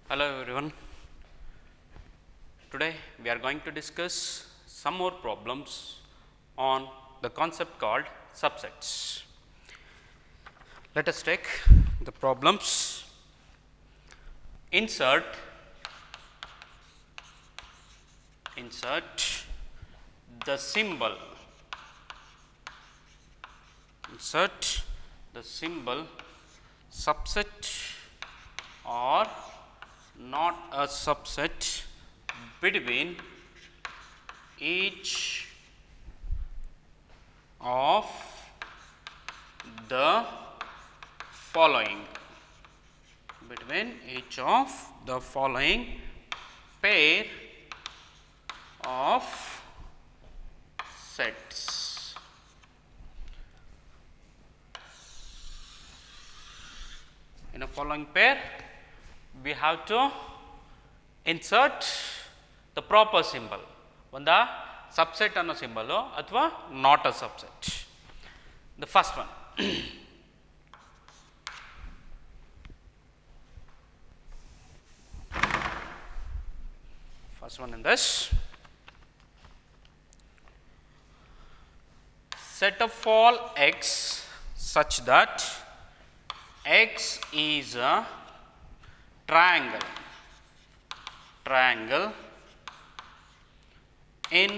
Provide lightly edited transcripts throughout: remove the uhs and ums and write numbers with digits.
Hello everyone. Today we are going to discuss some more problems on the concept called subsets. Let us take the problems. Insert the symbol subset or not a subset between each of the following pair of sets. In a following pair, we have to insert the proper symbol. One subset ಅನ್ನೋ symbol ಅಥವಾ not a subset. The first one. First one in this. Set of all x such that x is a triangle in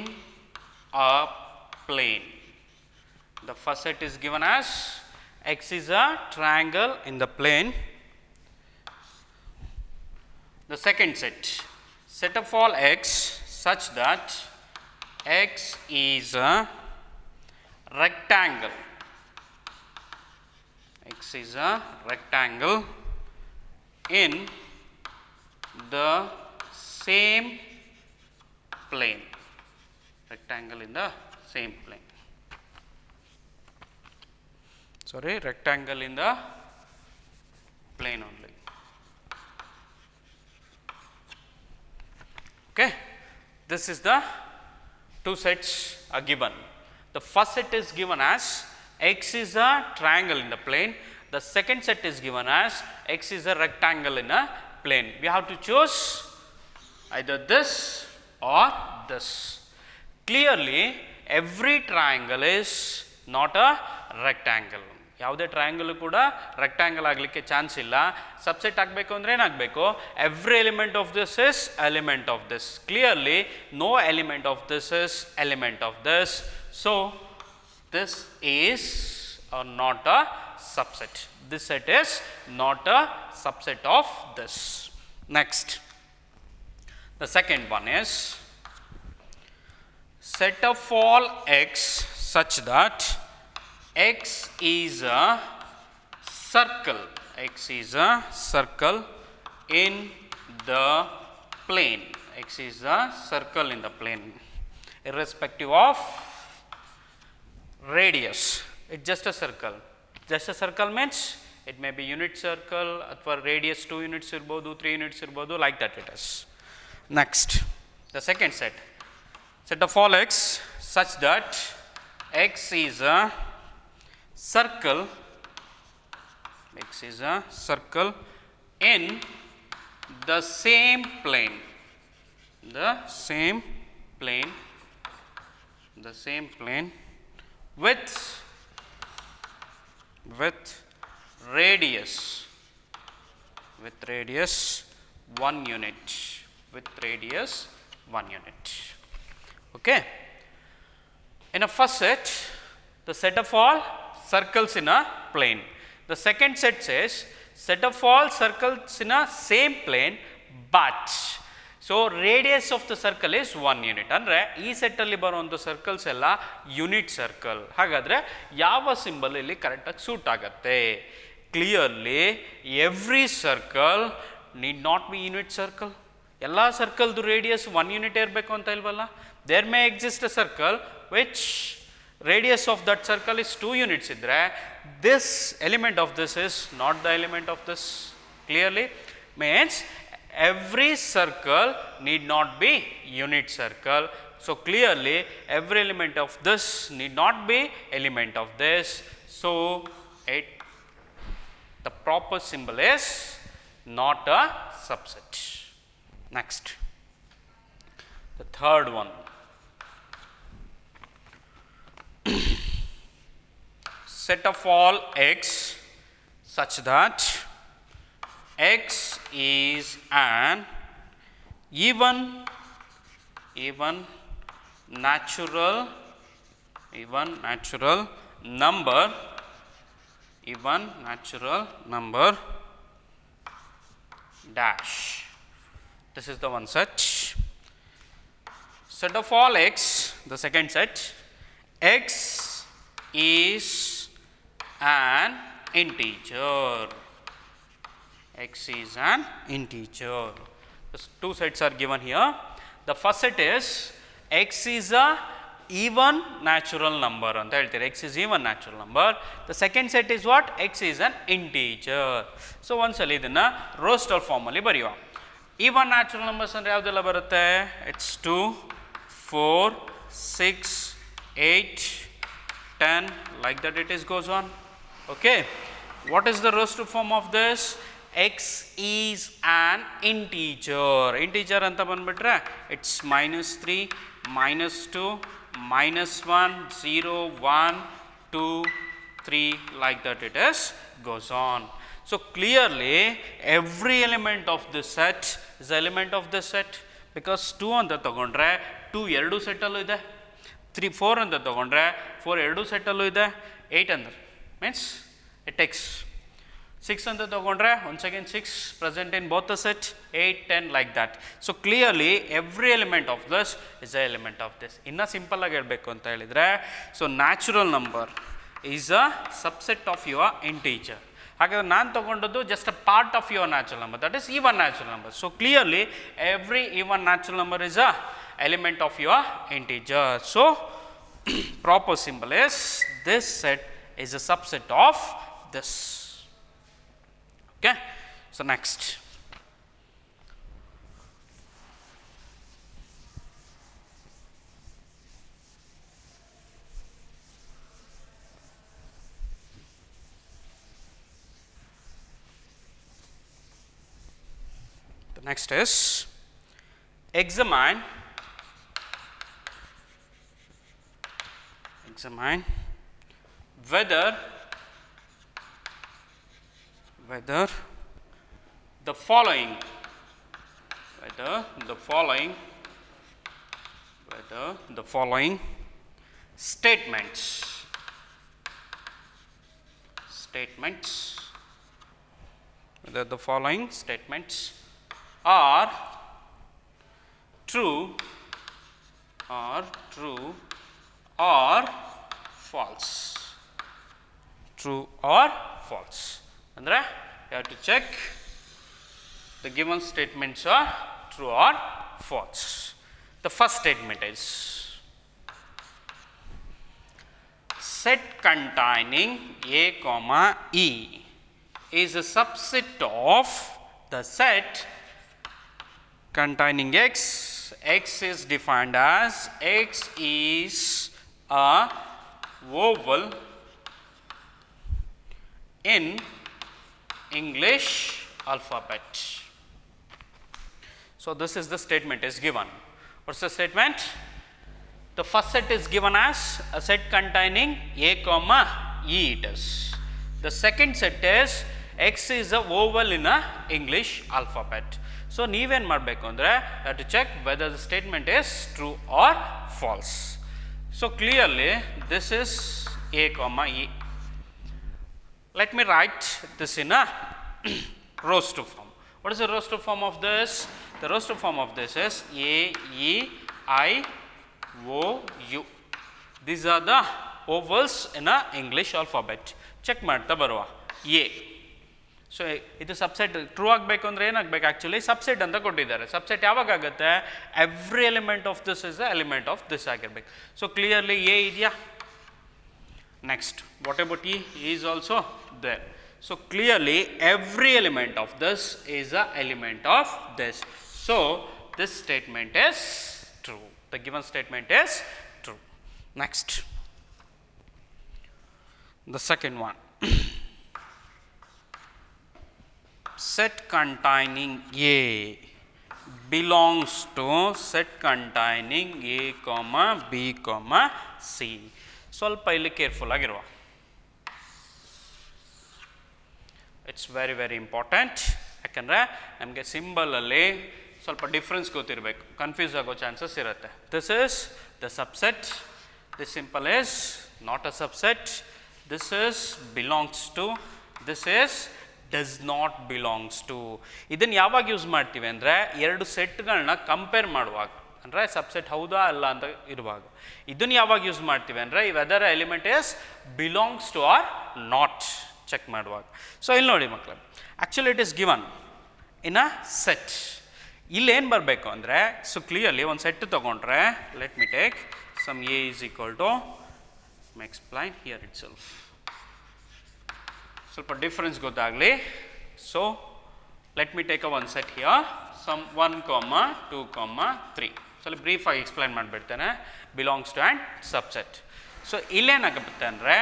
a plane. The first set is given as x is a triangle in the plane. The second set of all x such that x is a rectangle. X is a rectangle in the same plane. Rectangle in the same plane. Rectangle in the plane only. Okay. This is the two sets are given. The first set is given as x is a triangle in the plane. The second set is given as x is a rectangle in a plane. We have to choose either this or this. Clearly, every triangle is not a rectangle. ಯಾವುದೇ triangle ಕೂಡ rectangle ಆಗಲಿಕ್ಕೆ chance ಇಲ್ಲ. Subset ಆಗಬೇಕು ಅಂದರೆ ಏನಾಗಬೇಕು? Every element of this is element of this. Clearly no element of this is element of this. So this is not a subset. This set is not a subset of this. Next, the second one is set of all x such that x is a circle. X is a circle in the plane. X is a circle in the plane, irrespective of radius. It's just a circle. Just a circle means it may be unit circle athwa radius 2 units irbodu, 3 units irbodu, like that it is. Next, the second set of all x such that x is a circle. X is a circle in the same plane. The same plane with radius 1 unit. Okay. In a first set, the set of all circles in a plane. The second set says set of all circles in a same plane, but so radius of the circle is 1 unit. ಅಂದರೆ ಈ ಸೆಟ್ಟಲ್ಲಿ ಬರುವಂಥ circles ಎಲ್ಲ unit circle. ಹಾಗಾದರೆ ಯಾವ symbol ಇಲ್ಲಿ ಕರೆಕ್ಟಾಗಿ suit ಆಗುತ್ತೆ? Clearly every circle need not be unit circle. ಎಲ್ಲ ಸರ್ಕಲ್ದು ರೇಡಿಯಸ್ 1 ಯೂನಿಟ್ ಇರಬೇಕು ಅಂತ ಇಲ್ವಲ್ಲ? There may exist a circle which radius of that circle is 2 units idre, this element of this is not the element of this. Clearly means every circle need not be unit circle. So clearly every element of this need not be element of this. So the proper symbol is not a subset. Next, the third one. Set of all x such that x is an even natural number dash. This is the one set. Set of all x, the second set, x is an integer. X is an integer. The two sets are given here. The first set is x is a even natural number anta heltire. X is even natural number. The second set is what? X is an integer. So once idanna roster form alli bariyuva. Even natural numbers andre yavudella barutte? It's 2, 4, 6, 8, 10, like that it is goes on. Okay. What is the roster form of this? X is an integer. Integer anta banbitre it's -3, -2, -1, 0, 1, 2, 3, like that it is goes on. So clearly every element of this set is the element of this set, because 2 anta tagondre 2 ಎರಡು set ಅಲ್ಲೂ ಇದೆ, 3 4 ಅಂತ ತಗೊಂಡ್ರೆ 4 ಎರಡು set ಅಲ್ಲೂ ಇದೆ, 8 ಅಂದ್ರೆ means it takes 6 ಅಂತ ತಗೊಂಡ್ರೆ once again 6 present in both the set, 8 10 like that. So clearly every element of this is a element of this. ಇನ್ನ ಸಿಂಪಲ್ ಆಗಿ ಹೇಳಬೇಕು ಅಂತ ಹೇಳಿದ್ರೆ, so natural number is a subset of your integer. ಹಾಗಾದ್ರೆ ನಾನು ತಗೊಂಡದ್ದು just a part of your natural number, that is even natural number. So clearly every even natural number is a element of your integer. So proper symbol is this set is a subset of this. Okay. So next, the next is examine whether the following statements whether the following statements are true or false. True or false. Andre you have to check the given statements are true or false. The first statement is set containing a comma e is a subset of the set containing x. X is defined as x is a vowel in English alphabet. So this is the statement is given. What's the statement? The first set is given as a set containing a comma e it is. The second set is x is a vowel in a English alphabet. So ನೀವೇನು ಮಾಡಬೇಕು ಅಂದರೆ have to check whether the statement is true or false. So clearly this is a comma e. Let me write this in a roster form. What is the roster form of this? The roster form of this is a e I o u. These are the vowels in a English alphabet. Check ಮಾಡ್ತಾ ಬರುವ a. So ಇದು subset true ಆಗಬೇಕು ಅಂದರೆ ಏನಾಗಬೇಕು, actually subset ಅಂತ ಕೊಟ್ಟಿದ್ದಾರೆ. Subset ಯಾವಾಗ ಆಗುತ್ತೆ? Every element of this is a element of this ಆಗಿರ್ಬೇಕು. ಸೊ ಕ್ಲಿಯರ್ಲಿ ಎ ಇದೆಯಾ? Next what about E is also there. So clearly every element of this is a element of this. So this statement is true. The given statement is true. Next the second one. set containing A belongs to set containing A comma B comma C. ಸ್ವಲ್ಪ ಇಲ್ಲಿ careful ಆಗಿರುವ. It's very very important. ಯಾಕಂದರೆ ನಮಗೆ ಸಿಂಬಲಲ್ಲಿ ಸ್ವಲ್ಪ difference ಗೊತ್ತಿರಬೇಕು, confuse ಆಗೋ chances ಇರುತ್ತೆ. This is the subset, this simple is not a subset, this is belongs to, this is does not belongs to. ಇದನ್ನು ಯಾವಾಗ ಯೂಸ್ ಮಾಡ್ತೀವಿ ಅಂದರೆ ಎರಡು ಸೆಟ್ಗಳನ್ನ ಕಂಪೇರ್ ಮಾಡುವಾಗ, ಅಂದರೆ ಸಬ್ಸೆಟ್ ಹೌದಾ ಅಲ್ಲ ಅಂತ ಇರುವಾಗ. ಇದನ್ನು ಯಾವಾಗ ಯೂಸ್ ಮಾಡ್ತೀವಿ ಅಂದರೆ whether element is belongs to or not check ಮಾಡುವಾಗ. ಸೊ ಇಲ್ಲಿ ನೋಡಿ ಮಕ್ಕಳು, actually it is given in a set. ಇಲ್ಲೇನು ಬರಬೇಕು ಅಂದರೆ, ಸೊ ಕ್ಲಿಯರ್ಲಿ ಒಂದು ಸೆಟ್ ತೊಗೊಂಡ್ರೆ, let me take some A is equal to, explain here itself, ಸ್ವಲ್ಪ ಡಿಫ್ರೆನ್ಸ್ ಗೊತ್ತಾಗಲಿ. So let me take a one set here, some 1, 2, 3. ಸ್ವಲ್ಪ ಬ್ರೀಫಾಗಿ explain ಮಾಡಿಬಿಡ್ತೇನೆ, belongs to and subset. So ಇಲ್ಲೇನಾಗುತ್ತೆ ಅಂದರೆ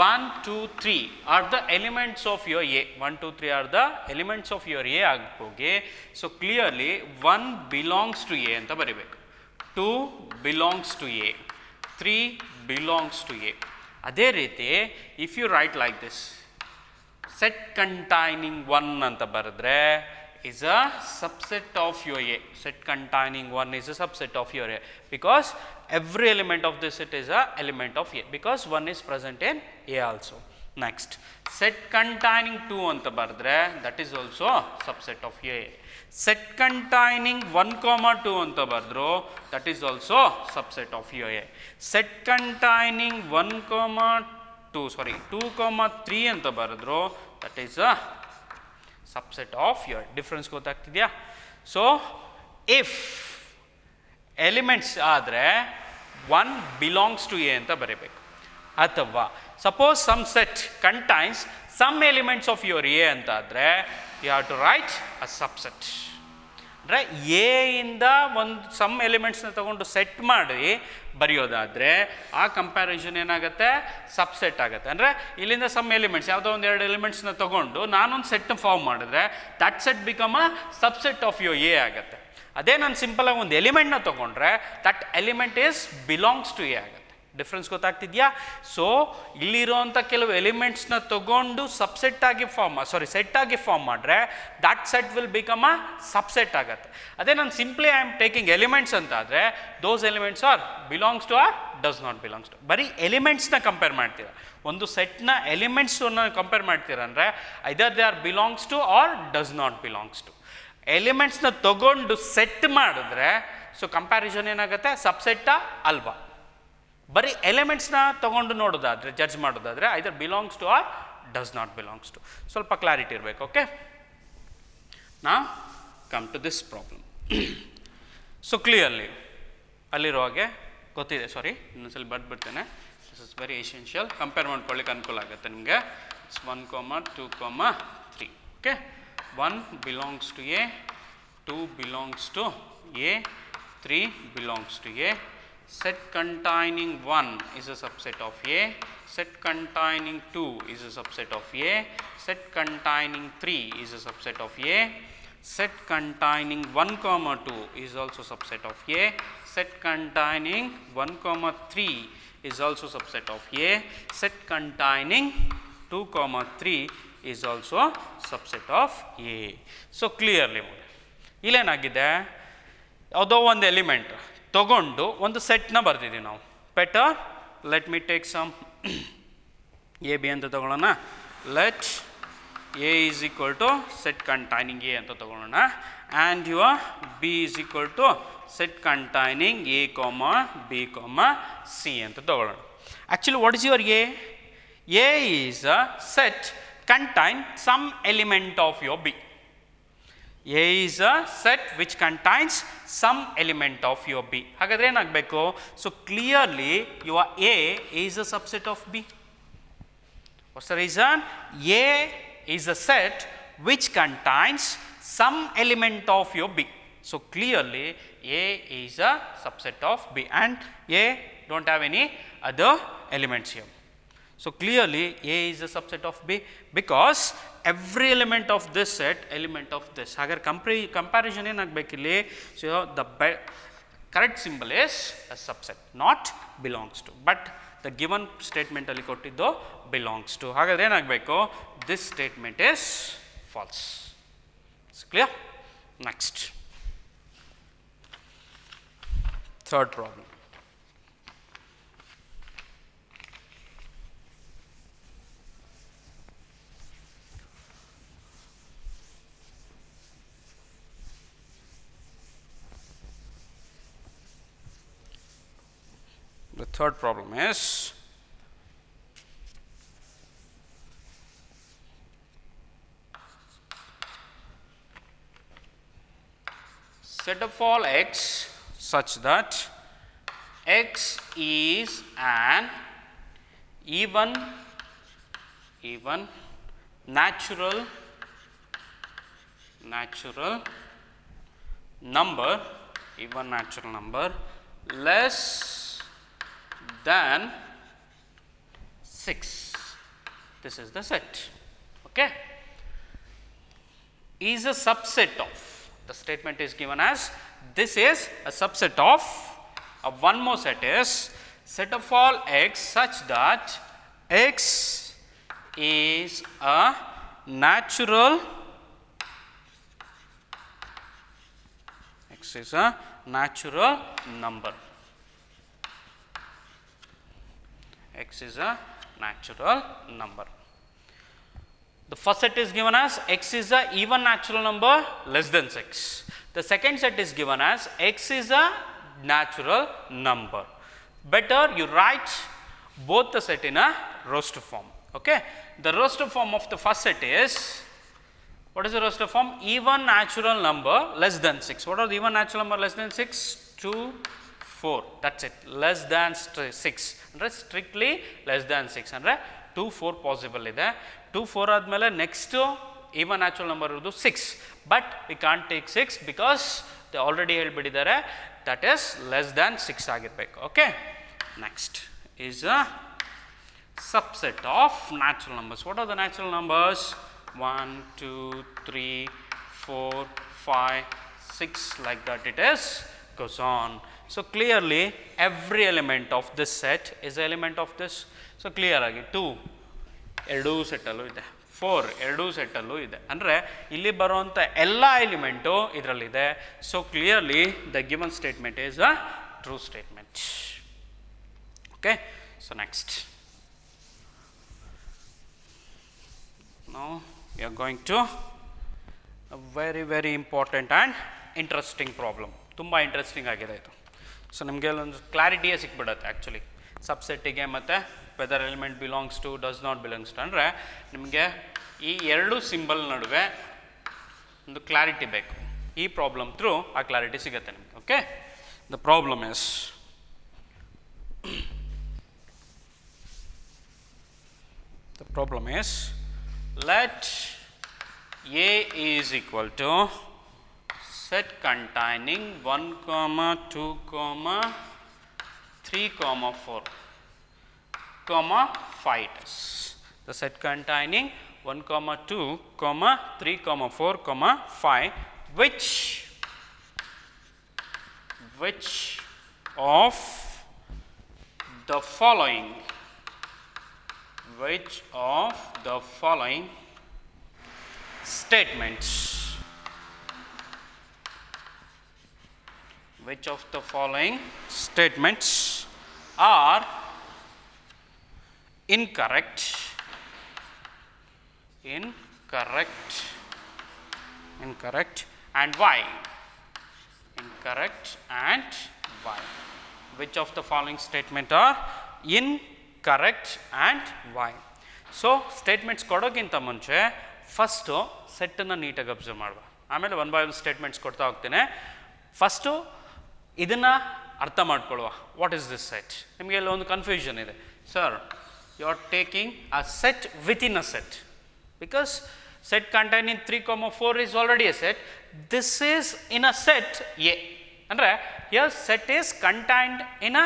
1, 2, 3 are the elements of your A. 1, 2, 3 are the elements of your A ಹೋಗಿ. So clearly 1 belongs to A ಅಂತ ಬರಿಬೇಕು, 2 belongs to A, 3 belongs to A. ಅದೇ ರೀತಿ if you write like this, set containing 1 ಅಂತ ಬರೆದ್ರೆ is a subset of your A. Set containing 1 is a subset of your A, because every element of this set is a element of A, because 1 is present in A also. Next, set containing 2 anta baradre, that is also subset of A. Set containing 1, 2 anta baradro, that is also subset of A. Set containing 2, 3 anta baradro, that is a subset of your. Difference ಗೊತ್ತಾಗ್ತಿದೆಯಾ? So if elements ಆದರೆ 1 belongs to A ಅಂತ ಬರೀಬೇಕು. ಅಥವಾ suppose some set contains some elements of your A ಅಂತ ಆದರೆ you have to write a subset. ಅಂದರೆ A ಇಂದ ಒಂದು ಸಮ್ ಎಲಿಮೆಂಟ್ಸ್ನ ತಗೊಂಡು ಸೆಟ್ ಮಾಡಿ ಬರೆಯೋದಾದರೆ ಆ ಕಂಪ್ಯಾರಿಸನ್ ಏನಾಗುತ್ತೆ, ಸಬ್ಸೆಟ್ ಆಗುತ್ತೆ. ಅಂದರೆ ಇಲ್ಲಿಂದ ಸಮ್ ಎಲಿಮೆಂಟ್ಸ್ ಯಾವುದೋ ಒಂದು 2 ಎಲಿಮೆಂಟ್ಸ್ನ ತೊಗೊಂಡು ನಾನೊಂದು ಸೆಟ್ ಫಾರ್ಮ್ ಮಾಡಿದ್ರೆ that set become a subset of your A ಆಗುತ್ತೆ. ಅದೇ ನಾನು ಸಿಂಪಲಾಗಿ ಒಂದು ಎಲಿಮೆಂಟ್ನ ತೊಗೊಂಡ್ರೆ that element is belongs to A ಆಗುತ್ತೆ. ಡಿಫ್ರೆನ್ಸ್ ಗೊತ್ತಾಗ್ತಿದೆಯಾ? ಸೊ ಇಲ್ಲಿರೋಂಥ ಕೆಲವು ಎಲಿಮೆಂಟ್ಸ್ನ ತೊಗೊಂಡು ಸೆಟ್ ಆಗಿ ಫಾರ್ಮ್ ಮಾಡಿದ್ರೆ that set will become a subset ಆಗುತ್ತೆ. ಅದೇ ನಾನು simply I am taking elements ಅಂತ ಆದರೆ those elements are belongs to or does not belongs to. ಬರೀ ಎಲಿಮೆಂಟ್ಸ್ನ ಕಂಪೇರ್ ಮಾಡ್ತೀರಾ, ಒಂದು ಸೆಟ್ನ ಎಲಿಮೆಂಟ್ಸನ್ನು ಕಂಪೇರ್ ಮಾಡ್ತೀರ ಅಂದರೆ either they are belongs to or does not belongs to. ಎಲಿಮೆಂಟ್ಸ್ನ ತೊಗೊಂಡು ಸೆಟ್ ಮಾಡಿದ್ರೆ ಸೊ ಕಂಪ್ಯಾರಿಸನ್ ಏನಾಗುತ್ತೆ, ಸಬ್ಸೆಟ್ಟಾ ಅಲ್ವಾ. ಬರೀ ಎಲಿಮೆಂಟ್ಸ್ನ ತೊಗೊಂಡು ನೋಡೋದಾದರೆ, ಜಡ್ಜ್ ಮಾಡೋದಾದರೆ either belongs to or does not belongs to. ಸ್ವಲ್ಪ ಕ್ಲಾರಿಟಿ ಇರಬೇಕು. Okay, now come to this problem. So clearly ಅಲ್ಲಿರೋ ಹಾಗೆ ಗೊತ್ತಿದೆ, ಸಾರಿ ಇನ್ನೊಂದ್ಸಲ ಬರ್ಬಿಡ್ತೇನೆ. This is very essential, compare ಮಾಡ್ಕೊಳ್ಳಿಕ್ಕೆ ಅನುಕೂಲ ಆಗುತ್ತೆ ನಿಮಗೆ. It's 1, 2, 3. Okay, 1 belongs to A, 2 belongs to A, 3 belongs to A. Set containing 1 is a subset of A, set containing 2 is a subset of A, set containing 3 is a subset of A, set containing 1, 2 is also subset of A, set containing 1, 3 is also subset of A, set containing 2, 3 is also subset of A. So clearly ಇಲ್ಲೇನಾಗಿದೆ, ಯಾವುದೋ ಒಂದು element ತಗೊಂಡು ಒಂದು ಸೆಟ್ನ ಬರ್ತಿದ್ದೀವಿ ನಾವು. Better let me take some A B ಅಂತ ತಗೊಳ್ಳೋಣ. Let A is equal to set containing A ಅಂತ ತಗೊಳ್ಳೋಣ, and your B is equal to set containing A B C ಅಂತ ತಗೊಳ್ಳೋಣ. Actually what is your A? A is a set contain some element of your B. A is a set which contains some element of your B. ಹಾಗಾದರೆ ಏನಾಗಬೇಕು? So clearly your A is a subset of B. What's the reason? A is a set which contains some element of your B. So clearly A is a subset of B and A don't have any other elements here. So, clearly A is a subset of B because every element of this set element of this. Hagar comparison ಏನಾಗಬೇಕಿಲ್ಲಿ, so the correct symbol is a subset, not belongs to, but the given statement ಅಲ್ಲಿ ಕೊಟ್ಟಿದ್ದು belongs to. ಹಾಗಾದ್ರೆ ಏನಾಗಬೇಕು, this statement is false. It's clear? Next, third problem. The third problem is set of all x such that x is an even natural number, even natural number less than 6. This is the set. Okay. Is a subset of, the statement is given as this is a subset of one more set is set of all x such that x is a natural number. X is a natural number. The first set is given as x is a even natural number less than 6. The second set is given as x is a natural number. Better you write both the set in a roster form. Okay. The roster form of the first set is, what is the roster form? Even natural number less than 6. What are the even natural number less than 6? 2, 4. That's it. Less than 6. ಅಂದರೆ strictly less than 6 ಅಂದರೆ 2, 4 possible ಇದೆ. 2, 4 ಆದಮೇಲೆ next even natural number ಇರೋದು 6, but we can't take 6 because they already ಹೇಳ್ಬಿಟ್ಟಿದ್ದಾರೆ that is less than 6 ಆಗಿರಬೇಕು. Okay. Next is a subset of natural numbers. What are the natural numbers? 1, 2, 3, 4, 5, 6, like that it is goes on. So, clearly every element of this set is an element of this. So, clear agi 2 ಎರಡು ಸೆಟ್ಟಲ್ಲೂ ಇದೆ, 4 ಎರಡು ಸೆಟ್ಟಲ್ಲೂ ಇದೆ, ಅಂದರೆ ಇಲ್ಲಿ ಬರುವಂಥ ಎಲ್ಲ element ಇದರಲ್ಲಿದೆ. So, clearly the given statement is a true statement. Okay. So, next now we are going to a very important and interesting problem. ತುಂಬ ಇಂಟ್ರೆಸ್ಟಿಂಗ್ ಆಗಿದೆ ಇದು. ಸೊ ನಿಮಗೆ ಒಂದು ಕ್ಲಾರಿಟಿಯೇ ಸಿಕ್ಬಿಡುತ್ತೆ ಆ್ಯಕ್ಚುಲಿ ಸಬ್ಸೆಟ್ಟಿಗೆ ಮತ್ತು whether element belongs to does not belongs to. ಅಂದರೆ ನಿಮಗೆ ಈ ಎರಡು ಸಿಂಬಲ್ ನಡುವೆ ಒಂದು ಕ್ಲಾರಿಟಿ ಬೇಕು. ಈ ಪ್ರಾಬ್ಲಮ್ ಥ್ರೂ ಆ ಕ್ಲಾರಿಟಿ ಸಿಗುತ್ತೆ ನಿಮಗೆ. Okay. The problem is let A is equal to set containing 1, 2, 3, 4, 5. The set containing 1, 2, 3, 4, 5, which of the following statements are incorrect and why? Incorrect and why? Which of the following statement are incorrect and why? So statements ಕೊಡೋಕ್ಕಿಂತ ಮುಂಚೆ first ಸೆಟ್ಟನ್ನು ನೀಟಾಗಿ observe ಮಾಡುವ, ಆಮೇಲೆ one by one statements ಕೊಡ್ತಾ ಹೋಗ್ತೇನೆ. First ಇದನ್ನು ಅರ್ಥ ಮಾಡ್ಕೊಳ್ಳುವ. What is this set? ನಿಮಗೆ ಎಲ್ಲ ಒಂದು ಕನ್ಫ್ಯೂಷನ್ ಇದೆ. Sir, you are taking a set within a set because set containing 3, 4 is already a set. This is in a set A. Andre here set is contained in a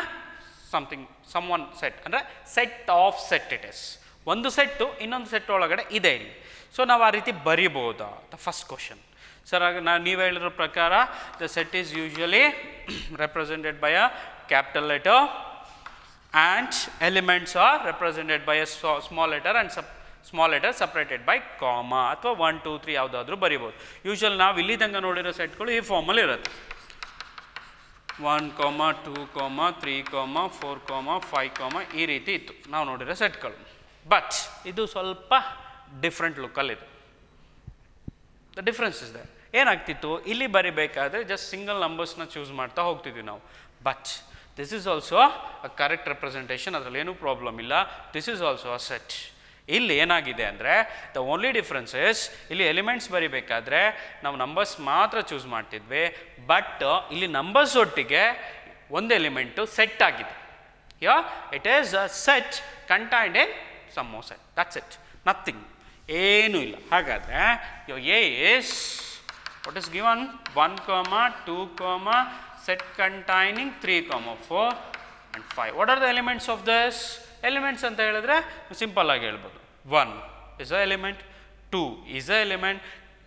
something some one set ಅಂದರೆ set of set it is. ಒಂದು set ಇನ್ನೊಂದು set ಒಳಗಡೆ ಇದೆ ಇಲ್ಲಿ. ಸೊ ನಾವು ಆ ರೀತಿ ಬರಿಬೋದಾ ದ ಫಸ್ಟ್ ಕ್ವಶನ್. ಸರ್ ಆಗ ನೀವು ಹೇಳಿರೋ ಪ್ರಕಾರ the set is usually represented by a capital letter and elements are represented by a small letter and small letter separated by comma ಅಥವಾ 1 2 3 ಯಾವುದಾದ್ರೂ ಬರಿಬೋದು. ಯೂಶುವಲ್ ನಾವು ಇಲ್ಲಿ ತನಕ ನೋಡಿರೋ ಸೆಟ್ಗಳು ಈ ಫಾರ್ಮಲ್ಲಿ ಇರುತ್ತೆ. 1, 2, 3, 4, 5 ಈ ರೀತಿ ಇತ್ತು ನಾವು ನೋಡಿರೋ ಸೆಟ್ಗಳು. ಬಟ್ ಇದು ಸ್ವಲ್ಪ ಡಿಫ್ರೆಂಟ್ ಲುಕ್ಕಲ್ಲಿದೆ. ದ ಡಿಫ್ರೆನ್ಸ್ ಇಸ್ ದೆ. ಏನಾಗ್ತಿತ್ತು, ಇಲ್ಲಿ ಬರಿಬೇಕಾದ್ರೆ ಜಸ್ಟ್ ಸಿಂಗಲ್ ನಂಬರ್ಸ್ನ ಚೂಸ್ ಮಾಡ್ತಾ ಹೋಗ್ತಿದ್ವಿ ನಾವು. But this is also a correct representation, ಅದರಲ್ಲಿ ಏನೂ ಪ್ರಾಬ್ಲಮ್ ಇಲ್ಲ. This is also a set. ಇಲ್ಲಿ ಏನಾಗಿದೆ ಅಂದರೆ ದ ಓನ್ಲಿ ಡಿಫ್ರೆನ್ಸ್ ಇಸ್ ಇಲ್ಲಿ ಎಲಿಮೆಂಟ್ಸ್ ಬರಿಬೇಕಾದ್ರೆ ನಾವು ನಂಬರ್ಸ್ ಮಾತ್ರ ಚೂಸ್ ಮಾಡ್ತಿದ್ವಿ. ಬಟ್ ಇಲ್ಲಿ ನಂಬರ್ಸ್ ಒಟ್ಟಿಗೆ ಒಂದು ಎಲಿಮೆಂಟು ಸೆಟ್ ಆಗಿದೆ. Ya it is a set contained in some more set. That's it, nothing, ಏನೂ ಇಲ್ಲ. ಹಾಗಾದರೆ A is what is given 1, 2, set containing 3, 4 and 5. What are the elements of this? Elements ಅಂತ ಹೇಳಿದ್ರೆ simple ಆಗಿ ಹೇಳ್ಬೋದು. 1 is a element, 2 is a element,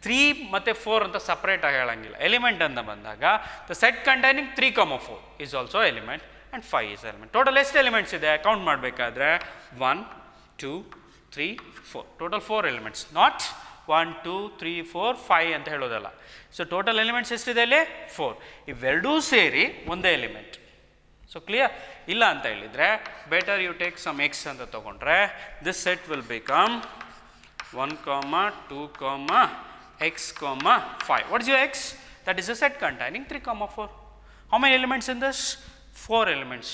3 ಮತ್ತು 4 ಅಂತ separate ಆಗಿ ಹೇಳಂಗಿಲ್ಲ. ಎಲಿಮೆಂಟ್ ಅಂತ ಬಂದಾಗ the set containing 3, 4 is also element and 5 is element. Total ಎಷ್ಟು ಎಲಿಮೆಂಟ್ಸ್ ಇದೆ ಕೌಂಟ್ ಮಾಡಬೇಕಾದ್ರೆ 1, 2, 3, 4. ಟೋಟಲ್ 4 ಎಲಿಮೆಂಟ್ಸ್, ನಾಟ್ 1, 2, 3, 4, 5 ಅಂತ ಹೇಳೋದಲ್ಲ. ಸೊ ಟೋಟಲ್ ಎಲಿಮೆಂಟ್ಸ್ ಎಷ್ಟಿದೆ ಅಲ್ಲಿ 4. ಇವೆರಡೂ ಸೇರಿ ಒಂದೇ ಎಲಿಮೆಂಟ್. So clear? ಇಲ್ಲ ಅಂತ ಹೇಳಿದರೆ better you take some X ಅಂತ ತೊಗೊಂಡ್ರೆ this set will become 1, 2, x, 5. What is your x? That is a set containing 3, 4. How many elements in this? 4 elements.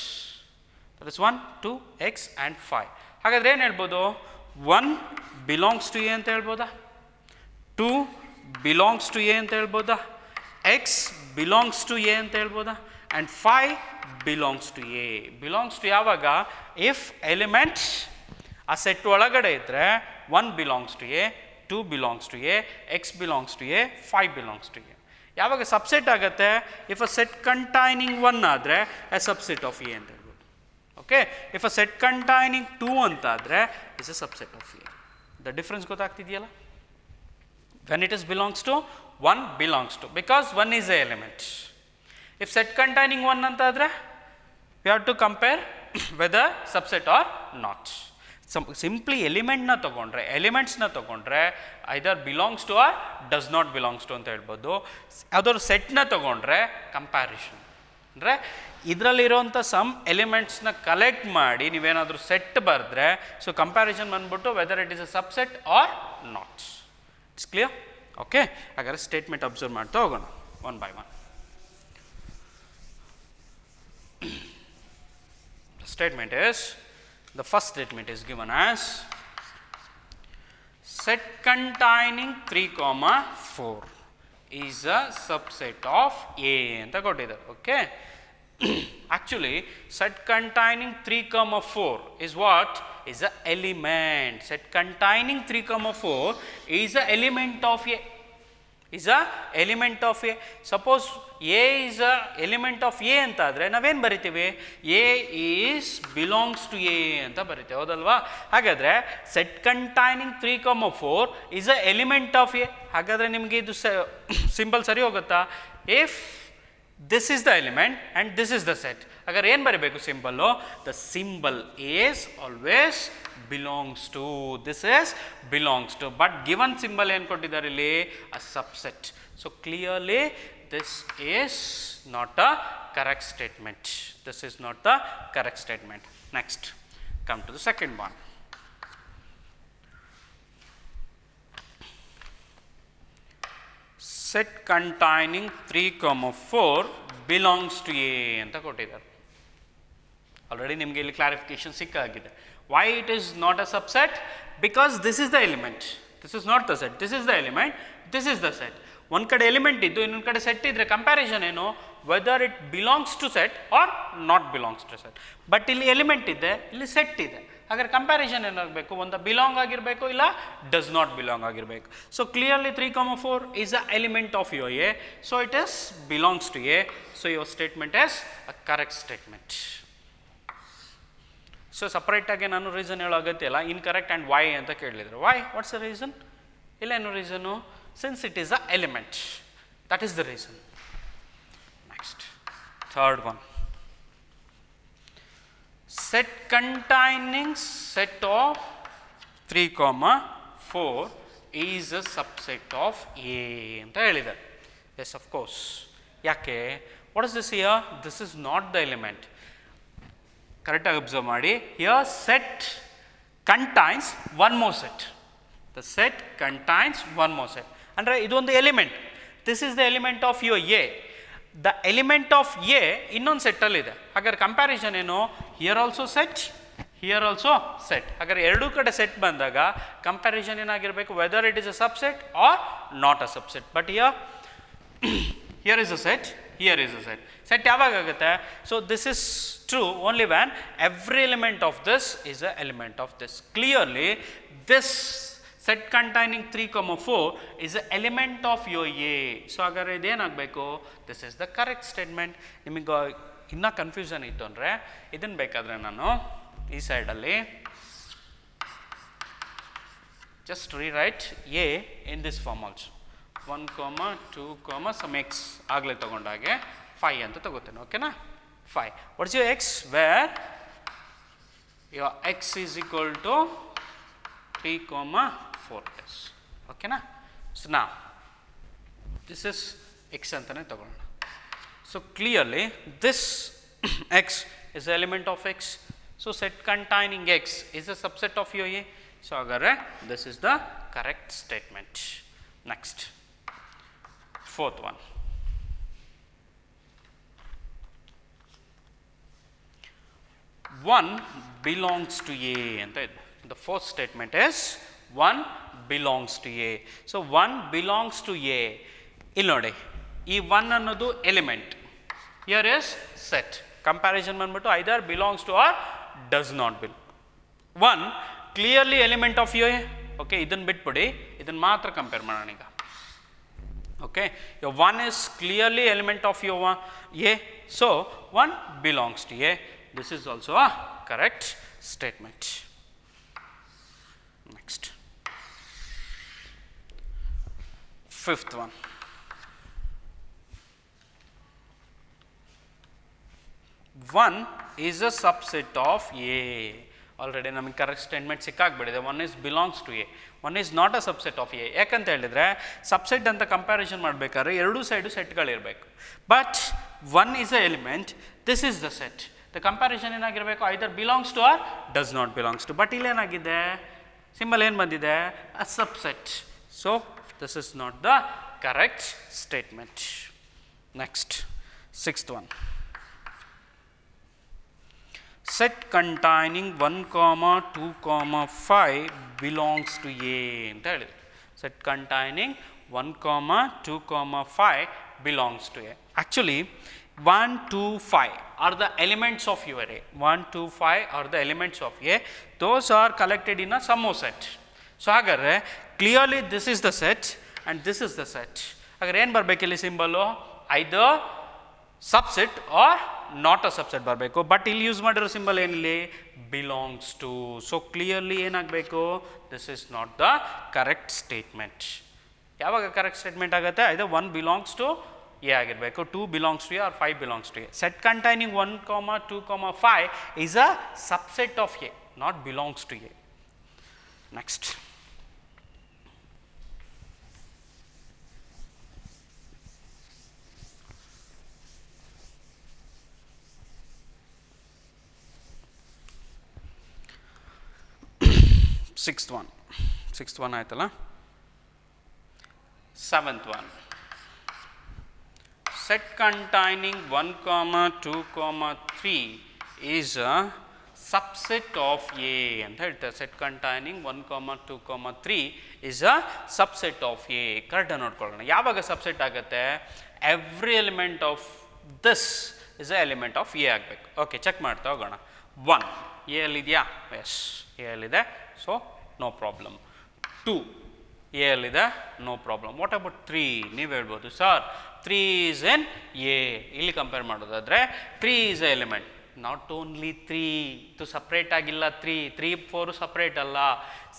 That is 1, 2, x and 5. ಹಾಗಾದರೆ ಏನು ಹೇಳ್ಬೋದು? 1 belongs to a ಅಂತ ಹೇಳ್ಬೋದಾ? 2 belongs to a ಅಂತ ಹೇಳ್ಬೋದಾ? x belongs to a ಅಂತ ಹೇಳ್ಬೋದಾ? and 5 belongs to a. belongs to ಯಾವಾಗ? if element ಆ ಸೆಟ್ ಒಳಗಡೆ ಇದ್ದರೆ 1 belongs to a, 2 belongs to a, x belongs to a, 5 belongs to a. ಯಾವಾಗ ಸಬ್ಸೆಟ್ ಆಗುತ್ತೆ? if a set containing 1 ಆದರೆ a subset of a ಅಂತ ಹೇಳ್ಬೋದು. Okay, if a set containing 2 ಅಂತ ಆದರೆ is a subset of a. the difference ಗೊತ್ತಾಗ್ತಿದೆಯಲ್ಲ? when it is belongs to 1 belongs to, because 1 is a element. if set containing 1 ಅಂತ ಆದರೆ we have to compare whether subset or not. Simply ಎಲಿಮೆಂಟ್ನ ತೊಗೊಂಡ್ರೆ, ಎಲಿಮೆಂಟ್ಸ್ನ ತೊಗೊಂಡ್ರೆ either belongs to or does not belongs to ಅಂತ ಹೇಳ್ಬೋದು. ಯಾವುದಾದ್ರು ಸೆಟ್ನ ತೊಗೊಂಡ್ರೆ ಕಂಪ್ಯಾರಿಷನ್ ಅಂದರೆ ಇದರಲ್ಲಿರೋಂಥ ಸಮ್ ಎಲಿಮೆಂಟ್ಸ್ನ ಕಲೆಕ್ಟ್ ಮಾಡಿ ನೀವೇನಾದರೂ ಸೆಟ್ ಬರೆದ್ರೆ ಸೊ ಕಂಪ್ಯಾರಿಷನ್ ಬಂದ್ಬಿಟ್ಟು whether it is a subset or not. It's clear? Okay, ಹಾಗಾದ್ರೆ ಸ್ಟೇಟ್ಮೆಂಟ್ ಅಬ್ಸರ್ವ್ ಮಾಡ್ತಾ ಹೋಗೋಣ one by one. Statement is, the first statement is given as set containing 3, 4 is a subset of A ಅಂತ ಕೊಟ್ಟಿದ್ದಾರೆ. Okay, actually set containing 3, 4 is what? is a element. set containing 3, 4 is a element of A. is a element of A. suppose A is a element of A ಅಂತ ಆದರೆ ನಾವೇನು ಬರಿತೀವಿ? A is belongs to A ಅಂತ ಬರಿತೀವಿ, ಹೌದಲ್ವಾ? ಹಾಗಾದರೆ set containing 3, 4 is a element of A. ಹಾಗಾದರೆ ನಿಮಗೆ ಇದು ಸಿಂಬಲ್ ಸರಿ ಹೋಗುತ್ತಾ? if this is the element and this is the set, ಹಾಗಾದ್ರೆ ಏನು ಬರಿಬೇಕು symbol? the symbol is always belongs to, this is belongs to, but given symbol ಏನು ಕೊಟ್ಟಿದ್ದಾರೆ ಇಲ್ಲಿ? a subset. so clearly this is not a correct statement. this is not the correct statement. next, come to the second one. set containing 3, 4 belongs to A ಅಂತ ಕೊಟ್ಟಿದ್ದಾರೆ. Already ನಿಮಗೆ ಇಲ್ಲಿ clarification ಸಿಕ್ಕಾಗಿದೆ. why it is not a subset? because this is the element, this is not the set. this is the element, this is the set. ಒಂದು ಕಡೆ element ಇದ್ದು ಇನ್ನೊಂದು ಕಡೆ set ಇದ್ದರೆ ಕಂಪ್ಯಾರಿಸನ್ ಏನು? Whether it belongs to set or not belongs to set. But ಇಲ್ಲಿ element ಇದೆ, ಇಲ್ಲಿ ಸೆಟ್ ಇದೆ, ಹಾಗಾದ್ರೆ ಕಂಪ್ಯಾರಿಸನ್ ಏನಾಗಬೇಕು? ಒಂದು ಬಿಲಾಂಗ್ ಆಗಿರಬೇಕು, ಇಲ್ಲ ಡಸ್ ನಾಟ್ ಬಿಲಾಂಗ್ ಆಗಿರಬೇಕು. So clearly 3, 4 is a element of your A, so it is belongs to A. so your statement is a correct statement. So ಸಪ್ರೇಟಾಗಿ ನಾನು ರೀಸನ್ ಹೇಳೋ ಅಗತ್ಯ ಇಲ್ಲ. ಇನ್ಕರೆಕ್ಟ್ ಆ್ಯಂಡ್ ವೈ ಅಂತ ಕೇಳಿದ್ರು. Why, what's the reason? ಇಲ್ಲೇನು reason? Since it is a element, that is the reason. Next third one, set containing set of 3, 4 is a subset of A ಅಂತ ಹೇಳಿದ್ದಾರೆ. Yes, of course. ಯಾಕೆ? What is this here? This is not the element. ಕರೆಕ್ಟಾಗಿ observe ಮಾಡಿ. Here set contains one more set. The set contains one more set. ಅಂದರೆ ಇದೊಂದು element. This is the element of your A. The element of A ಇನ್ನೊಂದು ಸೆಟ್ಟಲ್ಲಿದೆ. ಹಾಗಾದ್ರೆ comparison ಏನು? Here also set, here also set. ಹಾಗಾದ್ರೆ ಎರಡೂ ಕಡೆ set ಬಂದಾಗ ಕಂಪ್ಯಾರಿಸನ್ ಏನಾಗಿರಬೇಕು? Whether it is a subset or not a subset. But here is a set, here is a set. Set ಯಾವಾಗ ಆಗುತ್ತೆ? So this is true only when every element of this is a element of this. Clearly this set containing 3, 4 is an element of your A. ಸೊ ಹಾಗಾದ್ರೆ ಇದೇನಾಗಬೇಕು? This is the correct statement. ನಿಮಗೆ ಇನ್ನೂ confusion ಇತ್ತು ಅಂದರೆ ಇದನ್ನು ಬೇಕಾದರೆ ನಾನು ಈ ಸೈಡಲ್ಲಿ just rewrite A in this form also. 1, 2, some x ಆಗಲೇ ತೊಗೊಂಡಾಗೆ 5 ಅಂತ ತಗೋತೇನೆ. ಓಕೆನಾ? 5. What's your x? Where your x is equal to 3, 4 s. ಓಕೆನಾ? ಸೊ ನಾವು ದಿಸ್ ಇಸ್ ಎಕ್ಸ್ ಅಂತಲೇ ತಗೊಳ್ಳೋಣ. So clearly this x is the element of x. So set containing x is a subset of your A. So ಹಾಗಾದ್ರೆ this is the correct statement. Next fourth one, one belongs to A ಅಂತ ಇದೆ. The fourth statement is 1 belongs to A. So 1 belongs to A. ಇಲ್ಲಿ ನೋಡಿ, ಈ 1 ಅನ್ನೋದು element, here is set. Comparison ಬಂದ್ಬಿಟ್ಟು either belongs to or does not belong. 1 clearly element of A. Okay, ಇದನ್ನು ಬಿಟ್ಬಿಡಿ, ಇದನ್ನು ಮಾತ್ರ ಕಂಪೇರ್ ಮಾಡೋಣ ಈಗ. Okay, 1 is clearly element of your A. So 1 belongs to A. This is also a correct statement. Next, fifth one, one is a subset of A. Already ನಮಗೆ correct statement ಸಿಕ್ಕಾಗ್ಬಿಟ್ಟಿದೆ. 1 is belongs to A, 1 is not a subset of A. ಯಾಕಂತ ಹೇಳಿದರೆ subset ಅಂತ comparison ಮಾಡಬೇಕಾದ್ರೆ ಎರಡೂ side ಸೆಟ್ಗಳಿರಬೇಕು. But 1 is a element, this is the set. The comparison ಏನಾಗಿರಬೇಕು? Either belongs to or does not belongs to. But ಇಲ್ಲೇನಾಗಿದೆ? Symbol ಏನು ಬಂದಿದೆ? A subset. So this is not the correct statement. Next, sixth one, set containing 1, 2, 5 belongs to A ಅಂತ ಹೇಳಿದ್ರು. set containing 1, 2, 5 belongs to A. Actually 1, 2, 5 are the elements of your A. 1, 2, 5 are the elements of A. Those are collected in a summo set. So ಹಾಗಾದ್ರೆ clearly this is the set and this is the set. ಹಾಗಾದ್ರೆ ಏನು ಬರಬೇಕು ಇಲ್ಲಿ symbol? either subset or not a subset ಬರಬೇಕು. But ಇಲ್ಲಿ use ಮಾಡಿರೋ symbol ಏನಿಲ್ಲಿ? Belongs to. So clearly ಏನಾಗಬೇಕು? This is not the correct statement. ಯಾವಾಗ ಕರೆಕ್ಟ್ ಸ್ಟೇಟ್ಮೆಂಟ್ ಆಗುತ್ತೆ? ಇದು 1 ಬಿಲಾಂಗ್ಸ್ ಟು ಎ ಆಗಿರಬೇಕು, 2 belongs to A or 5 belongs to A. Set containing 1, 2, 5 is a subset of A, not belongs to A. Next, sixth one ಆಯ್ತಲ್ಲ. Seventh one, set containing 1, 2, 3 is a subset of A ಅಂತ ಹೇಳ್ತಾರೆ. Set containing 1, 2, 3 is a subset of A. ಕರೆಕ್ಟಾಗಿ ನೋಡ್ಕೊಳ್ಳೋಣ. ಯಾವಾಗ subset ಆಗುತ್ತೆ? Every element of this is a element of A ಆಗಬೇಕು. Okay, check ಮಾಡ್ತಾ ಹೋಗೋಣ. 1 ಎ ಅಲ್ಲಿದೆಯಾ? ಎಸ್, ಎ ಅಲ್ಲಿದೆ. So no problem. 2 ಎ ಅಲ್ಲಿದೆ, ನೋ ಪ್ರಾಬ್ಲಮ್. What about 3? ನೀವು ಹೇಳ್ಬೋದು ಸರ್ 3 ಈಸ್ ಎನ್ ಎ. ಇಲ್ಲಿ ಕಂಪೇರ್ ಮಾಡೋದಾದರೆ 3 is a element, not only 3 ಇದು ಸಪ್ರೇಟ್ ಆಗಿಲ್ಲ 3 4 ಸಪ್ರೇಟ್ ಅಲ್ಲ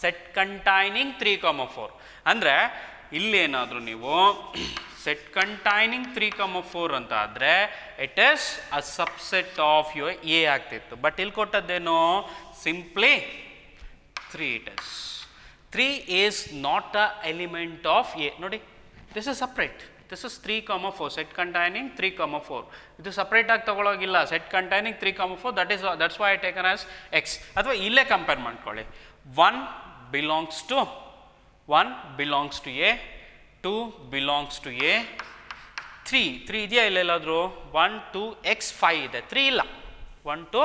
ಸೆಟ್ ಕಂಟೈನಿಂಗ್ 3, 4 ಅಂದರೆ ಇಲ್ಲೇನಾದರೂ ನೀವು ಸೆಟ್ ಕಂಟೈನಿಂಗ್ 3, 4 ಅಂತ ಆದರೆ it is a subset of your A ಆಗ್ತಿತ್ತು. ಬಟ್ ಇಲ್ಲಿ ಕೊಟ್ಟದ್ದೇನು simply 3 it is 3 is not a element of A. ನೋಡಿ this is separate. This is 3, 4 set containing 3, 4 ಇದು ಸಪ್ರೇಟ್ ಆಗಿ ತಗೊಳ್ಳೋಗಿಲ್ಲ set containing 3, 4 that's why I taken as x. ಅಥವಾ ಇಲ್ಲೇ compare ಮಾಡ್ಕೊಳ್ಳಿ 1 belongs to A 2 belongs to A 3 ಇದೆಯಾ ಇಲ್ಲೆಲ್ಲಾದರೂ 1 2 x5 ಇದೆ 3 ಇಲ್ಲ 1 2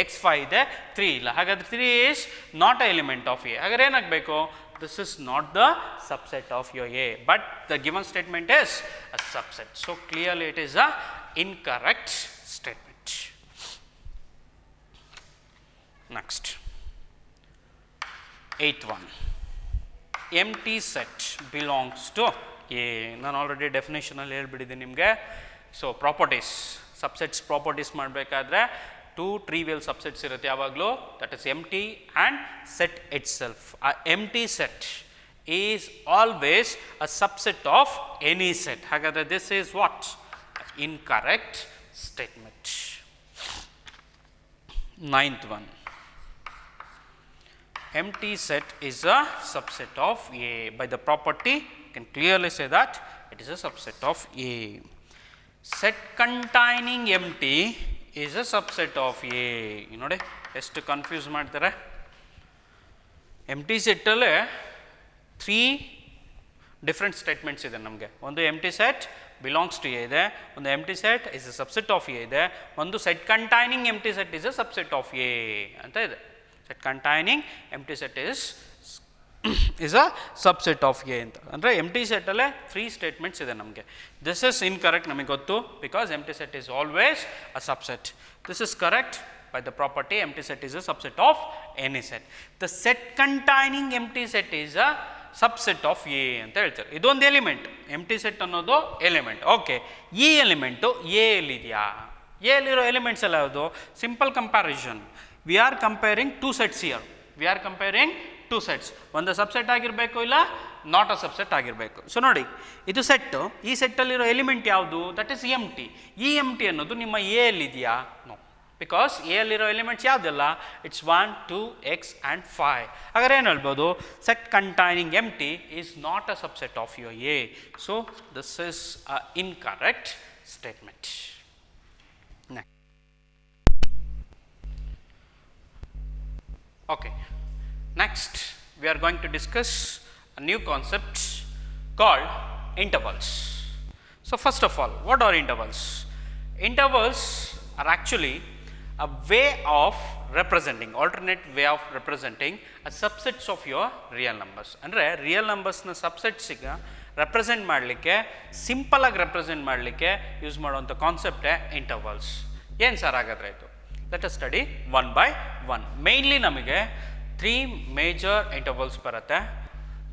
x5 ಇದೆ 3 ಇಲ್ಲ. ಹಾಗಾದರೆ 3 is not a element of A. ಹಾಗಾದ್ರೆ ಏನಾಗಬೇಕು this is not the subset of your A, but the given statement is a subset. So clearly it is a incorrect statement. Next, 8th one, empty set belongs to A. ನಾನು already ಡೆಫಿನೇಷನಲ್ಲಿ ಹೇಳ್ಬಿಟ್ಟಿದ್ದೀನಿ ನಿಮಗೆ. So properties subsets properties ಮಾಡಬೇಕಾದ್ರೆ 2 trivial subsets ಇರುತ್ತೆ ಯಾವಾಗಲೂ, that is empty and set itself. ಆ empty set is always a subset of any set. ಹಾಗಾದರೆ this is what incorrect statement. 9th one, empty set is a subset of A. By the property you can clearly say that it is a subset of A. Set containing empty is a subset of A. ನೋಡಿ ಎಷ್ಟು confuse ಮಾಡ್ತಾರೆ. ಎಂಟಿ ಸೆಟ್ಟಲ್ಲೇ 3 different statements ಇದೆ ನಮಗೆ. ಒಂದು empty set belongs to A ಇದೆ, ಒಂದು empty set is a subset of A ಇದೆ, ಒಂದು set containing empty set is a subset of A ಅಂತ ಇದೆ. Set containing empty set is a subset of A ಅಂತ. ಅಂದರೆ ಎಂಟಿ ಸೆಟ್ಟಲ್ಲೇ 3 ಸ್ಟೇಟ್ಮೆಂಟ್ಸ್ ಇದೆ ನಮಗೆ. ದಿಸ್ ಇಸ್ ಇನ್ಕರೆಕ್ಟ್ ನಮಗೆ ಗೊತ್ತು, because empty set is always a subset. This is correct by the property empty set is a subset of any set. The set containing empty set is a subset of A ಅಂತ ಹೇಳ್ತಾರೆ. ಇದೊಂದು element, empty set ಅನ್ನೋದು element. Okay, ಈ element A ಎಲ್ಲಿದೆಯಾ? A ಎಲ್ಲಿರೋ elements ಎಲ್ಲ ಯಾವುದು? Simple comparison. We are comparing 2 sets here. We are comparing 2 sets. ಒಂದು ಸಬ್ಸೆಟ್ ಆಗಿರಬೇಕು, ಇಲ್ಲ ನಾಟ್ ಅ ಸಬ್ಸೆಟ್ ಆಗಿರಬೇಕು. ಸೊ ನೋಡಿ, ಇದು ಸೆಟ್ಟು, ಈ ಸೆಟ್ಟಲ್ಲಿರೋ ಎಲಿಮೆಂಟ್ ಯಾವುದು? That is empty. ಈ ಎಂಟಿ ಅನ್ನೋದು ನಿಮ್ಮ ಎ ಎಲ್ಲಿದೆಯಾ? ನೋ, ಬಿಕಾಸ್ ಎ ಅಲ್ಲಿರೋ ಎಲಿಮೆಂಟ್ಸ್ ಯಾವುದೆಲ್ಲ? It's 1 2 x and 5. ಹಾಗಾದ್ರೆ ಏನು ಹೇಳ್ಬೋದು? Set containing empty is not a subset of your A. So this is a incorrect statement. Okay, next we are going to discuss a new concept called intervals. So first of all, what are intervals? Intervals are actually a way of representing, alternate way of representing a subsets of your real numbers. ಅಂದರೆ real ನಂಬರ್ಸ್ನ ಸಬ್ಸೆಟ್ಸಿಗೆ represent ಮಾಡಲಿಕ್ಕೆ, ಸಿಂಪಲಾಗಿ represent ಮಾಡಲಿಕ್ಕೆ use ಮಾಡುವಂಥ ಕಾನ್ಸೆಪ್ಟೇ intervals. ಏನು sir ಹಾಗಾದರೆ ಇದು? Let us study one by one. Mainly ನಮಗೆ 3 major intervals ಬರುತ್ತೆ.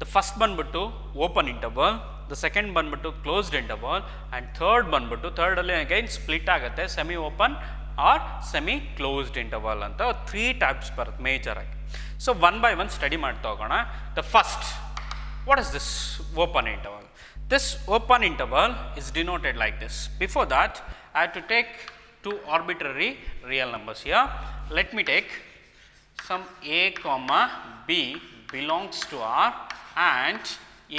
ದ ಫಸ್ಟ್ ಬಂದ್ಬಿಟ್ಟು ಓಪನ್ ಇಂಟರ್ವಲ್, ದ ಸೆಕೆಂಡ್ ಬಂದ್ಬಿಟ್ಟು ಕ್ಲೋಸ್ಡ್ ಇಂಟರ್ವಲ್, ಆ್ಯಂಡ್ ಥರ್ಡ್ ಬಂದ್ಬಿಟ್ಟು, ಥರ್ಡಲ್ಲಿ ಅಗೈನ್ ಸ್ಪ್ಲಿಟ್ ಆಗುತ್ತೆ, semi open or semi closed interval ಅಂತ 3 ಟೈಪ್ಸ್ ಬರುತ್ತೆ ಮೇಜರಾಗಿ. So one by one study ಮಾಡ್ತಾ ಹೋಗೋಣ. The first, what is this open interval? This open interval is denoted like this. Before that, I have to take 2 arbitrary real numbers here. Let me take some a comma b belongs to R and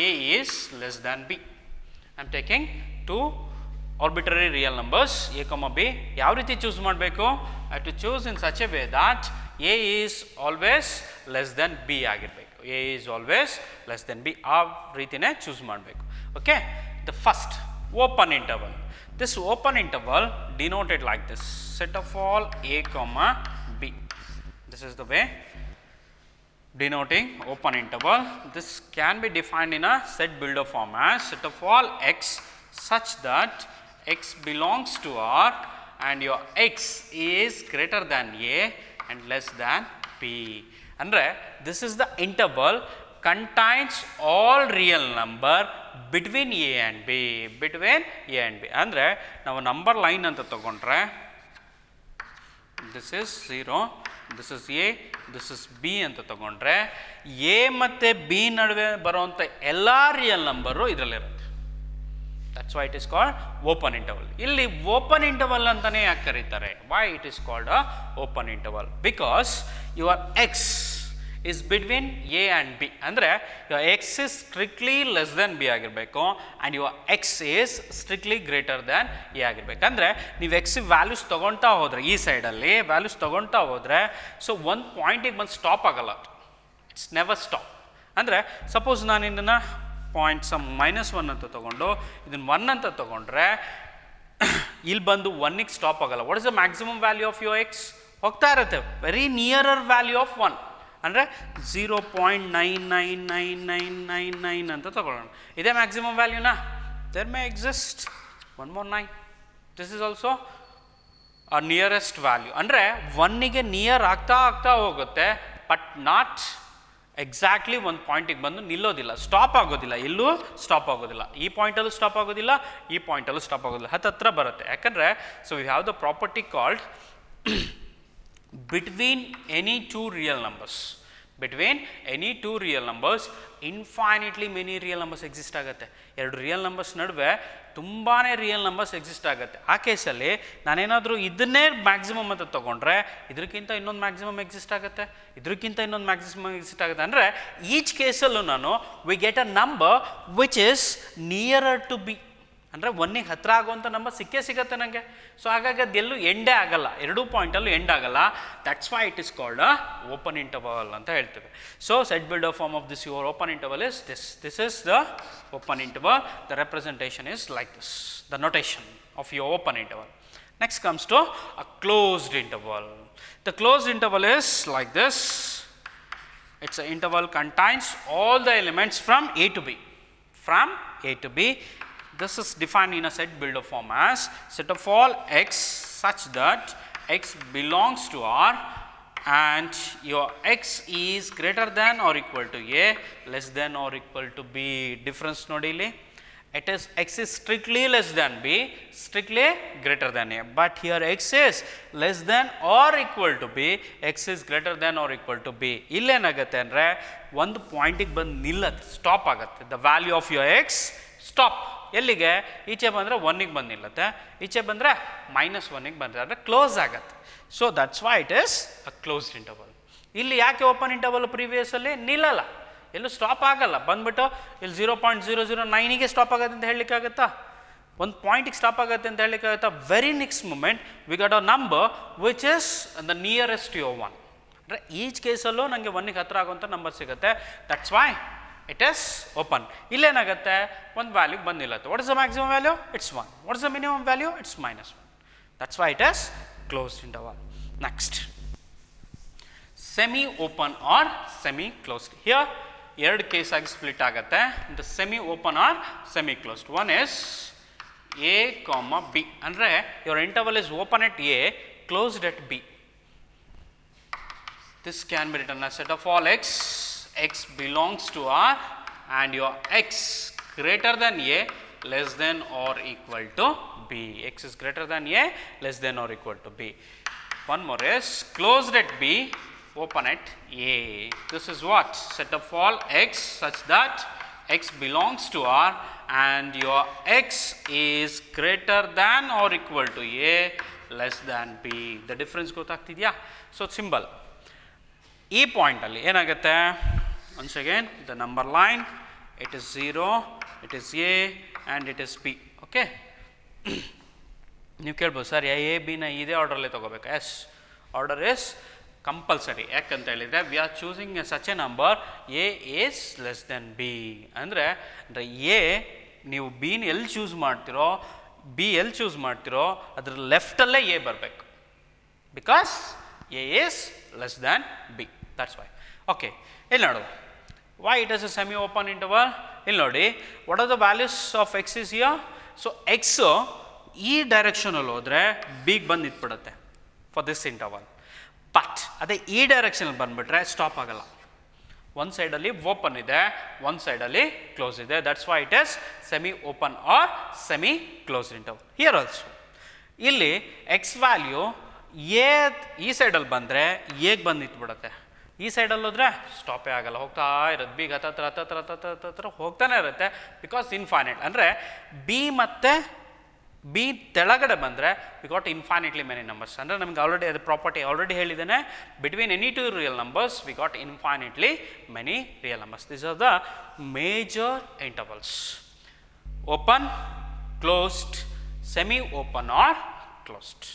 a is less than b. I am taking 2 arbitrary real numbers a comma b. ಯಾವ ರೀತಿ choose ಮಾಡಬೇಕು? I have to choose in such a way that a is always less than b ಆಗಿರಬೇಕು. a is always less than b. ಆ ರೀತಿನೇ choose ಮಾಡಬೇಕು. Okay, the first open interval. This open interval denoted like this, set of all a comma b. This is the way denoting open interval. This can be defined in a set builder form as set of all x such that x belongs to R and your x is greater than a and less than b. Andre this is the interval contains all real number between a and b, between a and b. ಅಂದರೆ ನಾವು number line ಅಂತ ತಗೊಂಡ್ರೆ this is 0, this is A, this is B ಅಂತ ತಗೊಂಡ್ರೆ A ಮತ್ತು B ನಡುವೆ ಬರುವಂಥ ಎಲ್ಲ ರಿಯಲ್ ನಂಬರು ಇದರಲ್ಲಿರುತ್ತೆ. That's why it is called open interval. ಇಲ್ಲಿ ಓಪನ್ ಇಂಟರ್ವಲ್ ಅಂತಲೇ ಯಾಕೆ ಕರೀತಾರೆ? Why it is called a open interval? Because your x is between a and b. ಅಂದರೆ your x is strictly less than b ಆಗಿರಬೇಕು and your x is strictly greater than a ಆಗಿರಬೇಕು. ಅಂದರೆ ನೀವು x values ತೊಗೊಳ್ತಾ ಹೋದರೆ, ಈ ಸೈಡಲ್ಲಿ values ತೊಗೊಳ್ತಾ ಹೋದರೆ, ಸೊ ಒಂದು ಪಾಯಿಂಟಿಗೆ ಬಂದು ಸ್ಟಾಪ್ ಆಗಲ್ಲ, ಇಟ್ಸ್ ನೆವರ್ ಸ್ಟಾಪ್. ಅಂದರೆ ಸಪೋಸ್ ನಾನು ಇದನ್ನು -1 ಅಂತ ತೊಗೊಂಡು ಇದನ್ನು 1 ಅಂತ ತೊಗೊಂಡ್ರೆ ಇಲ್ಲಿ ಬಂದು 1ಗೆ ಸ್ಟಾಪ್ ಆಗಲ್ಲ. What is the maximum value of your X? ಹೋಗ್ತಾ ಇರುತ್ತೆ ವೆರಿ ನಿಯರರ್ ವ್ಯಾಲ್ಯೂ ಆಫ್ 1, ಅಂದರೆ 0.999999 ಅಂತ ತಗೊಳ್ಳೋಣ. ಇದೇ ಮ್ಯಾಕ್ಸಿಮಮ್ ವ್ಯಾಲ್ಯೂನಾ? There may exist one more 9. This is also a nearest value. ಅಂದರೆ 1ಗೆ ನಿಯರ್ ಆಗ್ತಾ ಹೋಗುತ್ತೆ, ಬಟ್ ನಾಟ್ ಎಕ್ಸಾಕ್ಟ್ಲಿ ಒಂದು ಪಾಯಿಂಟಿಗೆ ಬಂದು ನಿಲ್ಲೋದಿಲ್ಲ, ಸ್ಟಾಪ್ ಆಗೋದಿಲ್ಲ, ಎಲ್ಲೂ ಸ್ಟಾಪ್ ಆಗೋದಿಲ್ಲ. ಈ ಪಾಯಿಂಟಲ್ಲೂ ಸ್ಟಾಪ್ ಆಗೋದಿಲ್ಲ, ಈ ಪಾಯಿಂಟಲ್ಲೂ ಸ್ಟಾಪ್ ಆಗೋದಿಲ್ಲ, ಹತ್ತಿರ ಬರುತ್ತೆ. ಯಾಕಂದರೆ so we have the property called between any two real numbers, infinitely many real numbers exist ಆಗುತ್ತೆ. ಎರಡು ರಿಯಲ್ ನಂಬರ್ಸ್ ನಡುವೆ ತುಂಬಾ ರಿಯಲ್ ನಂಬರ್ಸ್ ಎಕ್ಸಿಸ್ಟ್ ಆಗುತ್ತೆ. ಆ ಕೇಸಲ್ಲಿ ನಾನೇನಾದರೂ ಇದನ್ನೇ ಮ್ಯಾಕ್ಸಿಮಮ್ ಅಂತ ತೊಗೊಂಡ್ರೆ ಇದಕ್ಕಿಂತ ಇನ್ನೊಂದು ಮ್ಯಾಕ್ಸಿಮಮ್ ಎಕ್ಸಿಸ್ಟ್ ಆಗುತ್ತೆ, ಇದಕ್ಕಿಂತ ಇನ್ನೊಂದು ಮ್ಯಾಕ್ಸಿಮಮ್ ಎಕ್ಸಿಸ್ಟ್ ಆಗುತ್ತೆ. ಅಂದರೆ ಈಚ್ ಕೇಸಲ್ಲೂ ನಾನು we get a number which is nearer to B. ಅಂದರೆ 1ಗೆ ಹತ್ತಿರ ಆಗುವಂಥ ನಂಬರ್ ಸಿಗುತ್ತೆ ನನಗೆ. ಸೊ ಹಾಗಾಗಿ ಅದೆಲ್ಲೂ ಎಂಡೇ ಆಗಲ್ಲ, ಎರಡೂ ಪಾಯಿಂಟಲ್ಲೂ ಎಂಡ್ ಆಗಲ್ಲ. That's why it is called a open interval ಅಂತ ಹೇಳ್ತೇವೆ. So set builder form of this your open interval is this is the open interval. The representation is like this, the notation of your open interval. Next comes to a closed interval. The closed interval is like this. It's a interval contains all the elements from A to B. This is defined in a set builder form as set of all x such that x belongs to R and your x is greater than or equal to A, less than or equal to B. Difference nodili, it is x is strictly less than B, strictly greater than A, but here x is less than or equal to B, x is greater than or equal to B. ಇಲ್ಲೇನಾಗುತ್ತೆ ಅಂದರೆ ಒಂದು ಪಾಯಿಂಟಿಗೆ ಬಂದು ನಿಲ್ಲತ್ತೆ, stop ಆಗುತ್ತೆ. The value of your X stop ಎಲ್ಲಿಗೆ? ಈಚೆ ಬಂದರೆ 1ಗೆ ಬಂದು ನಿಲ್ಲುತ್ತೆ, ಈಚೆ ಬಂದರೆ -1ಗೆ ಬಂದರೆ ಅಂದರೆ ಕ್ಲೋಸ್ ಆಗುತ್ತೆ. So that's why it is a closed interval. ಇಲ್ಲಿ ಯಾಕೆ ಓಪನ್ ಇಂಟರ್ವಲ್ ಪ್ರೀವಿಯಸಲ್ಲಿ ನಿಲ್ಲಲ್ಲ, ಎಲ್ಲೂ ಸ್ಟಾಪ್ ಆಗಲ್ಲ, ಬಂದ್ಬಿಟ್ಟು ಇಲ್ಲಿ 0.009ಗೆ ಸ್ಟಾಪ್ ಆಗುತ್ತೆ ಅಂತ ಹೇಳಲಿಕ್ಕಾಗತ್ತಾ? ಒಂದು ಪಾಯಿಂಟಿಗೆ ಸ್ಟಾಪ್ ಆಗುತ್ತೆ ಅಂತ ಹೇಳಲಿಕ್ಕಾಗತ್ತಾ? Very next moment we got a number which is the nearest your 1. ಅಂದರೆ ಈಚ್ ಕೇಸಲ್ಲೂ ನನಗೆ 1ಗೆ ಹತ್ತಿರ ಆಗುವಂಥ ನಂಬರ್ ಸಿಗುತ್ತೆ. That's why it is open. ಇಲ್ಲೇನಾಗುತ್ತೆ? ಒಂದು ವ್ಯಾಲ್ಯೂಗೆ ಬಂದಿಲ್ಲತ್ತೆ. What is the maximum value? It's 1. What is the minimum value? It's -1. That's why it is closed interval. Next semi open or semi closed. Here ಎರಡು case ಆಗಿ split ಆಗುತ್ತೆ. The semi open or semi closed. One is A, B. ಅಂದರೆ your interval is open at A, closed at B. This can be written as set of all x belongs to R and your x greater than A, less than or equal to B. X is greater than A, less than or equal to B. One more is closed at B, open at A. This is what? Set of all x such that x belongs to R and your x is greater than or equal to A, less than B. The difference ಗೊತ್ತಾಗ್ತಿದೆಯಾ? So symbol. ಈ ಪಾಯಿಂಟಲ್ಲಿ ಏನಾಗುತ್ತೆ? Once again the number line, it is 0, it is A and it is B. Okay, ನೀವು ಕೇಳ್ಬೋದು sir A ಬಿನ ಇದೇ ಆರ್ಡ್ರಲ್ಲೇ ತೊಗೋಬೇಕು. Yes, order is compulsory. ಯಾಕಂತ ಹೇಳಿದರೆ we are choosing such a number A is less than B. ಅಂದರೆ A ನೀವು ಬಿನ ಎಲ್ಲಿ ಚೂಸ್ ಮಾಡ್ತಿರೋ, ಬಿ ಎಲ್ಲಿ ಚೂಸ್ ಮಾಡ್ತಿರೋ ಅದ್ರ ಲೆಫ್ಟಲ್ಲೇ ಎ ಬರಬೇಕು. Because A is less than B. That's why. Okay, ಇಲ್ಲಿ ನೋಡು, why it is a semi open interval? ಇಲ್ಲಿ ನೋಡಿ, what are the values of x is here? So x ಈ ಡೈರೆಕ್ಷನಲ್ಲಿ ಹೋದರೆ ಬಿಗೆ ಬಂದು ನಿಂತ್ಬಿಡುತ್ತೆ ಫಾರ್ ದಿಸ್ ಇಂಟರ್ವಲ್. ಬಟ್ ಅದೇ ಈ ಡೈರೆಕ್ಷನಲ್ಲಿ ಬಂದುಬಿಟ್ರೆ ಸ್ಟಾಪ್ ಆಗಲ್ಲ. ಒಂದು ಸೈಡಲ್ಲಿ ಓಪನ್ ಇದೆ, ಒಂದು ಸೈಡಲ್ಲಿ ಕ್ಲೋಸ್ ಇದೆ. That's why it is semi open or semi closed interval. Here also ಇಲ್ಲಿ ಎಕ್ಸ್ ವ್ಯಾಲ್ಯೂ ಎ ಈ ಸೈಡಲ್ಲಿ ಬಂದರೆ ಎಗೆ ಬಂದು ನಿಂತ್ಬಿಡುತ್ತೆ, ಈ ಸೈಡಲ್ಲಿ ಹೋದರೆ ಸ್ಟಾಪೇ ಆಗಲ್ಲ, ಹೋಗ್ತಾ ಇರುತ್ತೆ, ಬಿಗೆ ಹತ್ತತ್ರ ಹೋಗ್ತಾನೆ ಇರುತ್ತೆ, ಬಿಕಾಸ್ ಇನ್ಫೈನೈಟ್. ಅಂದರೆ ಬಿ ಮತ್ತು ಬಿ ತೆಳಗಡೆ ಬಂದರೆ we got infinitely many numbers. ಅಂದರೆ ನಮಗೆ ಆಲ್ರೆಡಿ ಅದು ಪ್ರಾಪರ್ಟಿ ಆಲ್ರೆಡಿ ಹೇಳಿದ್ದೇನೆ, between any two real numbers we got infinitely many real numbers. These are the major intervals: open, closed, semi open or closed.